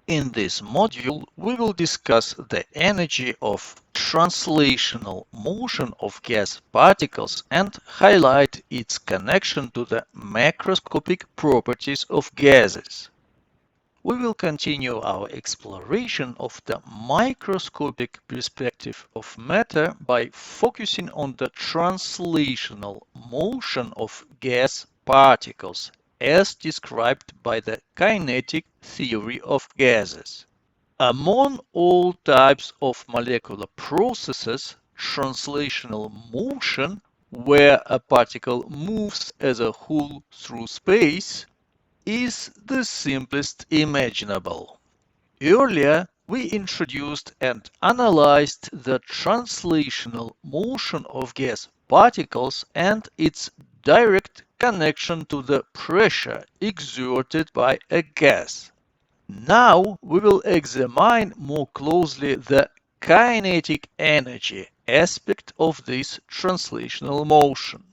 In this module, we will discuss the energy of translational motion of gas particles and highlight its connection to the macroscopic properties of gases. We will continue our exploration of the microscopic perspective of matter by focusing on the translational motion of gas particles as described by the kinetic theory of gases. Among all types of molecular processes, translational motion, where a particle moves as a whole through space, is the simplest imaginable. Earlier, we introduced and analyzed the translational motion of gas particles and its direct connection to the pressure exerted by a gas. Now we will examine more closely the kinetic energy aspect of this translational motion.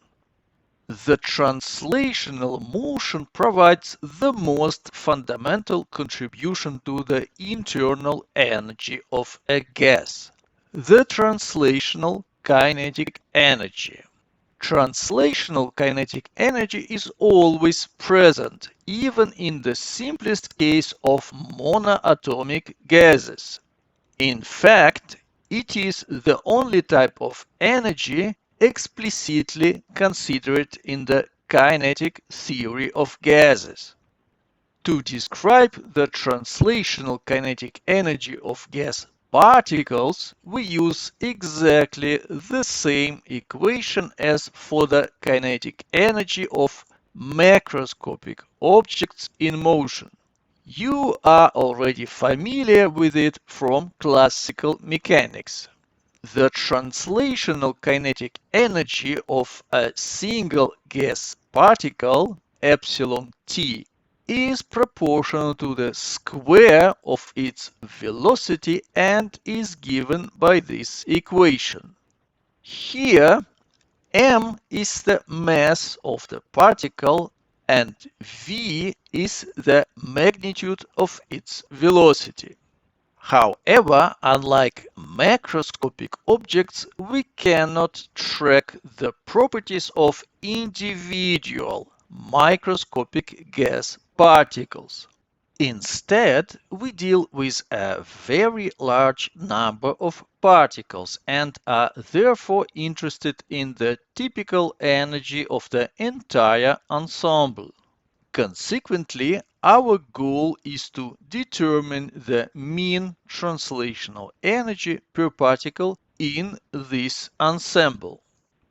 The translational motion provides the most fundamental contribution to the internal energy of a gas, the translational kinetic energy. Translational kinetic energy is always present, even in the simplest case of monoatomic gases. In fact, it is the only type of energy explicitly considered in the kinetic theory of gases. To describe the translational kinetic energy of gas particles, we use exactly the same equation as for the kinetic energy of macroscopic objects in motion. You are already familiar with it from classical mechanics. The translational kinetic energy of a single gas particle, epsilon t, is proportional to the square of its velocity and is given by this equation. Here, m is the mass of the particle and v is the magnitude of its velocity. However, unlike macroscopic objects, we cannot track the properties of individual microscopic gas particles. Instead, we deal with a very large number of particles and are therefore interested in the typical energy of the entire ensemble. Consequently, our goal is to determine the mean translational energy per particle in this ensemble.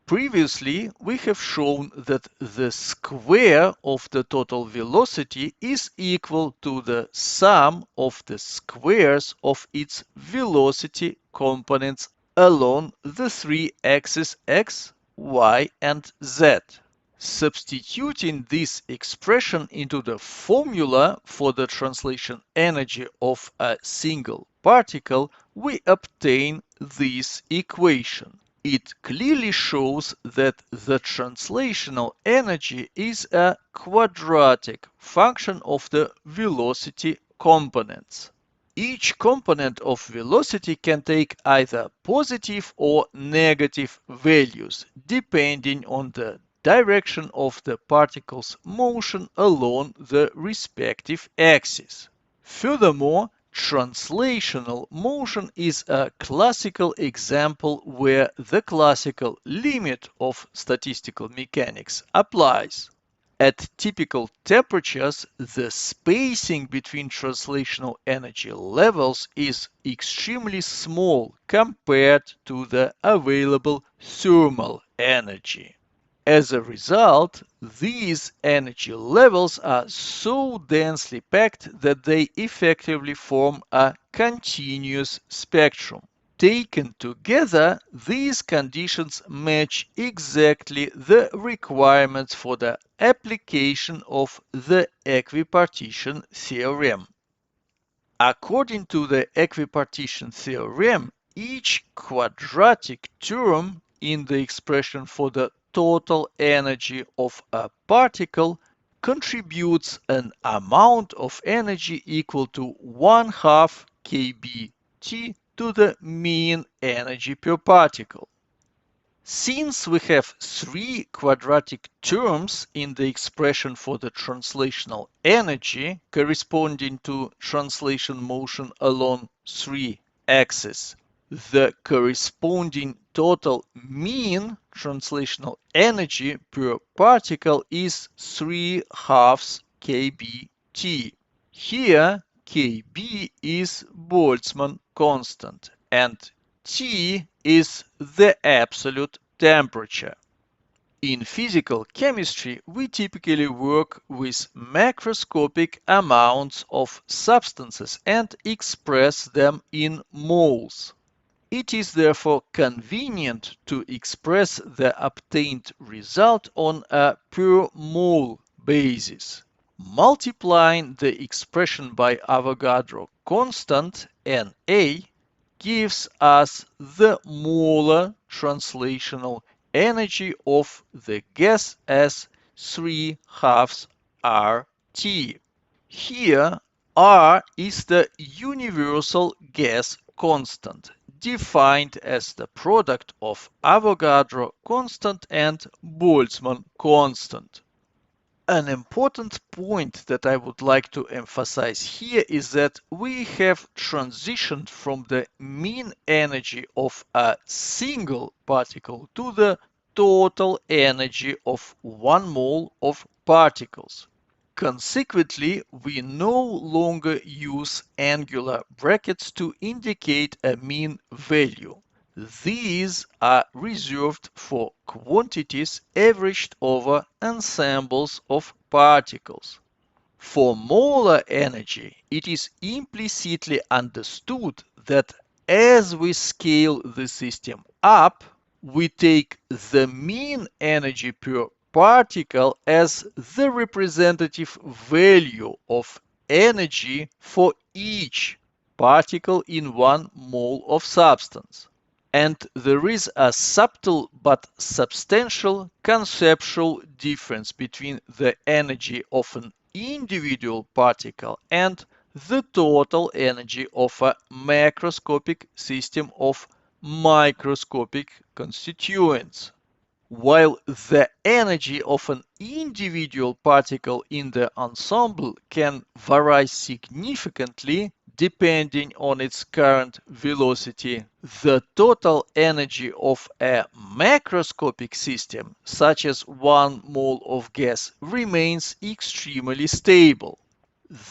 Previously, we have shown that the square of the total velocity is equal to the sum of the squares of its velocity components along the three axes x, y, and z. Substituting this expression into the formula for the translation energy of a single particle, we obtain this equation. It clearly shows that the translational energy is a quadratic function of the velocity components. Each component of velocity can take either positive or negative values, depending on the direction of the particle's motion along the respective axis. Furthermore, translational motion is a classical example where the classical limit of statistical mechanics applies. At typical temperatures, the spacing between translational energy levels is extremely small compared to the available thermal energy. As a result, these energy levels are so densely packed that they effectively form a continuous spectrum. Taken together, these conditions match exactly the requirements for the application of the equipartition theorem. According to the equipartition theorem, each quadratic term in the expression for the total energy of a particle contributes an amount of energy equal to 1/2 kBT to the mean energy per particle. Since we have three quadratic terms in the expression for the translational energy corresponding to translation motion along three axes, the corresponding total mean translational energy per particle is 3/2 kBT. Here, Kb is Boltzmann constant and T is the absolute temperature. In physical chemistry, we typically work with macroscopic amounts of substances and express them in moles. It is therefore convenient to express the obtained result on a per mole basis. Multiplying the expression by Avogadro constant Na gives us the molar translational energy of the gas as 3/2 RT. Here, R is the universal gas constant, defined as the product of Avogadro constant and Boltzmann constant. An important point that I would like to emphasize here is that we have transitioned from the mean energy of a single particle to the total energy of 1 mole of particles. Consequently, we no longer use angular brackets to indicate a mean value. These are reserved for quantities averaged over ensembles of particles. For molar energy, it is implicitly understood that as we scale the system up, we take the mean energy per particle as the representative value of energy for each particle in 1 mole of substance. And there is a subtle but substantial conceptual difference between the energy of an individual particle and the total energy of a macroscopic system of microscopic constituents. While the energy of an individual particle in the ensemble can vary significantly depending on its current velocity, the total energy of a macroscopic system, such as 1 mole of gas, remains extremely stable.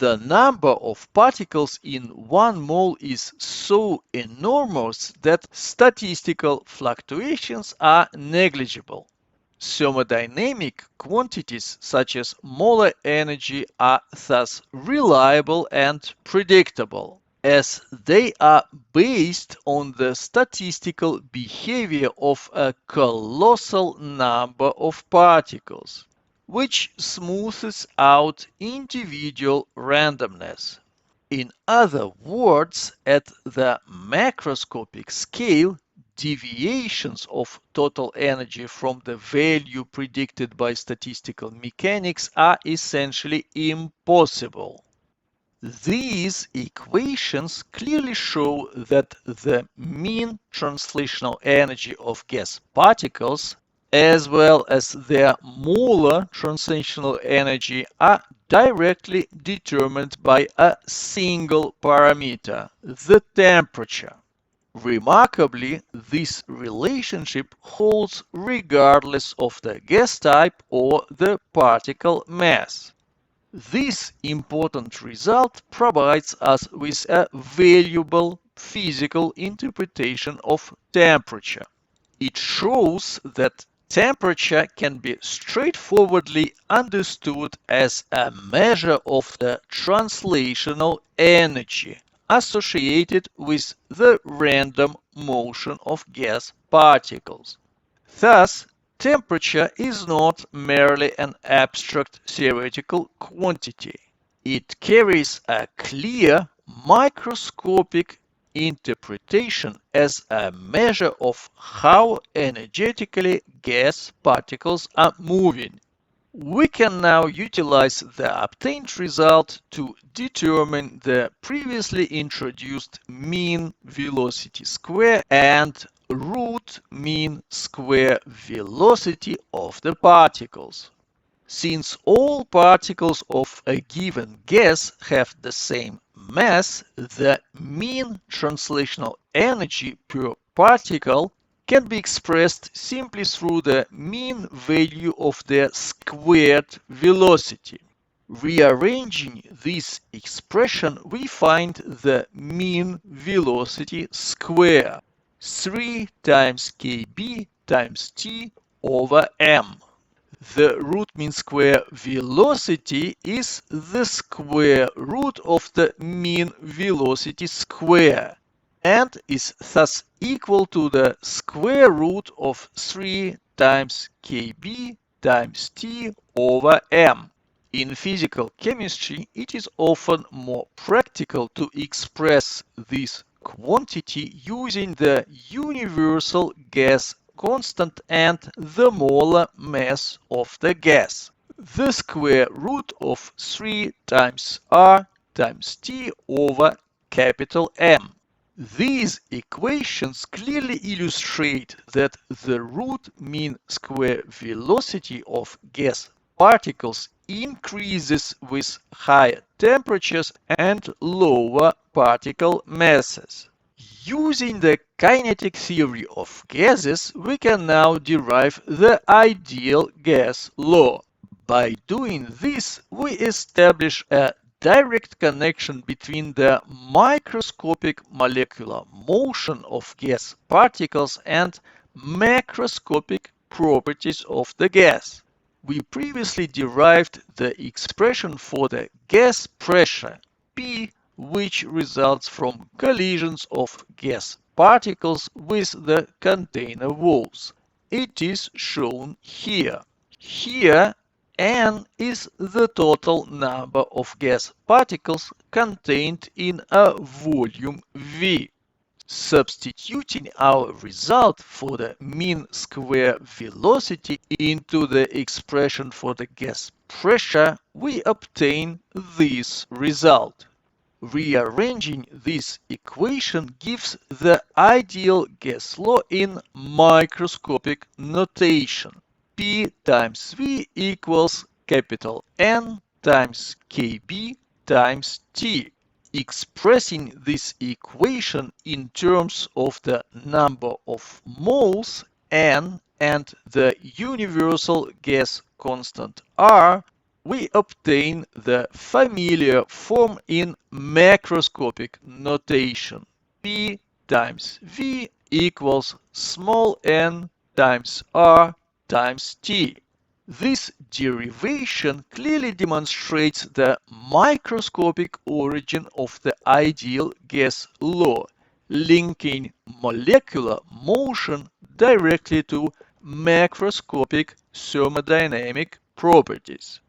The number of particles in 1 mole is so enormous that statistical fluctuations are negligible. Thermodynamic quantities such as molar energy are thus reliable and predictable, as they are based on the statistical behavior of a colossal number of particles, which smoothes out individual randomness. In other words, at the macroscopic scale, deviations of total energy from the value predicted by statistical mechanics are essentially impossible. These equations clearly show that the mean translational energy of gas particles as well as their molar translational energy are directly determined by a single parameter, the temperature. Remarkably, this relationship holds regardless of the gas type or the particle mass. This important result provides us with a valuable physical interpretation of temperature. It shows that temperature can be straightforwardly understood as a measure of the translational energy associated with the random motion of gas particles. Thus, temperature is not merely an abstract theoretical quantity. It carries a clear microscopic interpretation as a measure of how energetically gas particles are moving. We can now utilize the obtained result to determine the previously introduced mean velocity square and root mean square velocity of the particles. Since all particles of a given gas have the same mass, the mean translational energy per particle can be expressed simply through the mean value of the squared velocity. Rearranging this expression, we find the mean velocity square, 3 times kb times t over m. The root mean square velocity is the square root of the mean velocity square and is thus equal to the square root of 3 times kb times t over m. In physical chemistry, it is often more practical to express this quantity using the universal gas constant and the molar mass of the gas. The square root of 3 times R times T over capital M. These equations clearly illustrate that the root mean square velocity of gas particles increases with higher temperatures and lower particle masses. Using the kinetic theory of gases, we can now derive the ideal gas law. By doing this, we establish a direct connection between the microscopic molecular motion of gas particles and macroscopic properties of the gas. We previously derived the expression for the gas pressure, P, which results from collisions of gas particles with the container walls. It is shown here. Here, N is the total number of gas particles contained in a volume V. Substituting our result for the mean square velocity into the expression for the gas pressure, we obtain this result. Rearranging this equation gives the ideal gas law in microscopic notation. P times V equals capital N times Kb times T. Expressing this equation in terms of the number of moles N and the universal gas constant R, we obtain the familiar form in macroscopic notation. P times V equals small n times R times T. This derivation clearly demonstrates the microscopic origin of the ideal gas law, linking molecular motion directly to macroscopic thermodynamic properties.